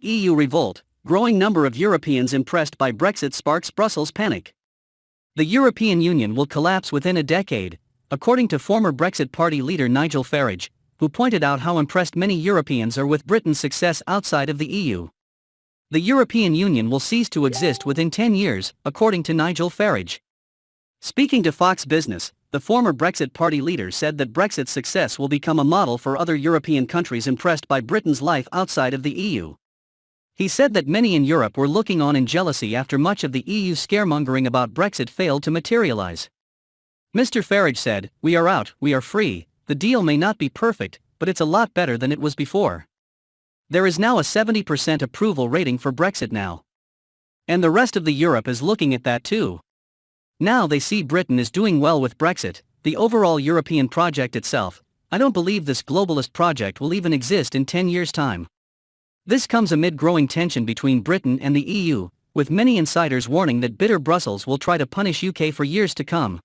EU revolt, growing number of Europeans impressed by Brexit sparks Brussels panic. The European Union will collapse within a decade, according to former Brexit Party leader Nigel Farage, who pointed out how impressed many Europeans are with Britain's success outside of the EU. The European Union will cease to exist within 10 years, according to Nigel Farage. Speaking to Fox Business, the former Brexit Party leader said that Brexit's success will become a model for other European countries impressed by Britain's life outside of the EU. He said that many in Europe were looking on in jealousy after much of the EU scaremongering about Brexit failed to materialise. Mr. Farage said, "We are out, we are free, the deal may not be perfect, but it's a lot better than it was before. There is now a 70% approval rating for Brexit now. And the rest of the Europe is looking at that too. Now they see Britain is doing well with Brexit, the overall European project itself. I don't believe this globalist project will even exist in 10 years' time." This comes amid growing tension between Britain and the EU, with many insiders warning that bitter Brussels will try to punish UK for years to come.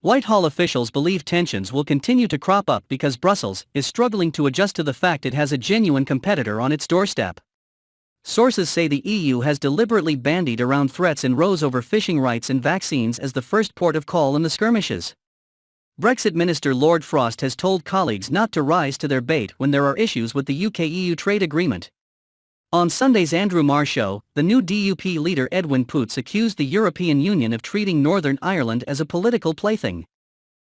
Whitehall officials believe tensions will continue to crop up because Brussels is struggling to adjust to the fact it has a genuine competitor on its doorstep. Sources say the EU has deliberately bandied around threats and rows over fishing rights and vaccines as the first port of call in the skirmishes. Brexit Minister Lord Frost has told colleagues not to rise to their bait when there are issues with the UK-EU trade agreement. On Sunday's Andrew Marr show, the new DUP leader Edwin Poots accused the European Union of treating Northern Ireland as a political plaything.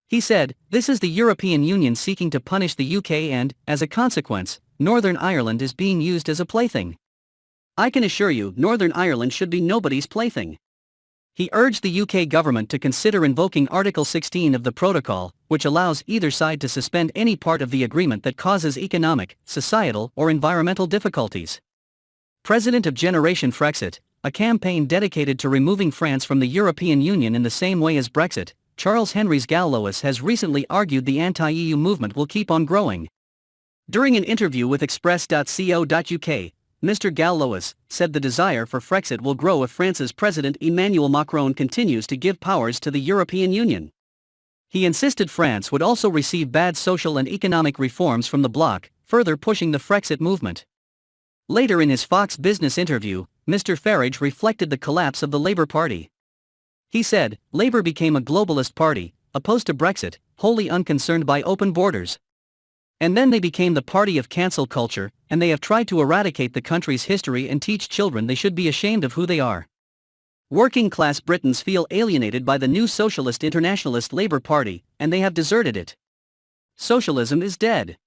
He said, "This is the European Union seeking to punish the UK and, as a consequence, Northern Ireland is being used as a plaything. I can assure you Northern Ireland should be nobody's plaything." He urged the UK government to consider invoking Article 16 of the protocol, which allows either side to suspend any part of the agreement that causes economic, societal, or environmental difficulties. President of Generation Frexit, a campaign dedicated to removing France from the European Union in the same way as Brexit, Charles Henry's Gallois has recently argued the anti-EU movement will keep on growing. During an interview with Express.co.uk, Mr. Gallois said the desire for Frexit will grow if France's President Emmanuel Macron continues to give powers to the European Union. He insisted France would also receive bad social and economic reforms from the bloc, further pushing the Frexit movement. Later in his Fox Business interview, Mr. Farage reflected the collapse of the Labour Party. He said, "Labour became a globalist party, opposed to Brexit, wholly unconcerned by open borders. And then they became the party of cancel culture, and they have tried to eradicate the country's history and teach children they should be ashamed of who they are. Working-class Britons feel alienated by the new socialist internationalist Labour Party, and they have deserted it. Socialism is dead."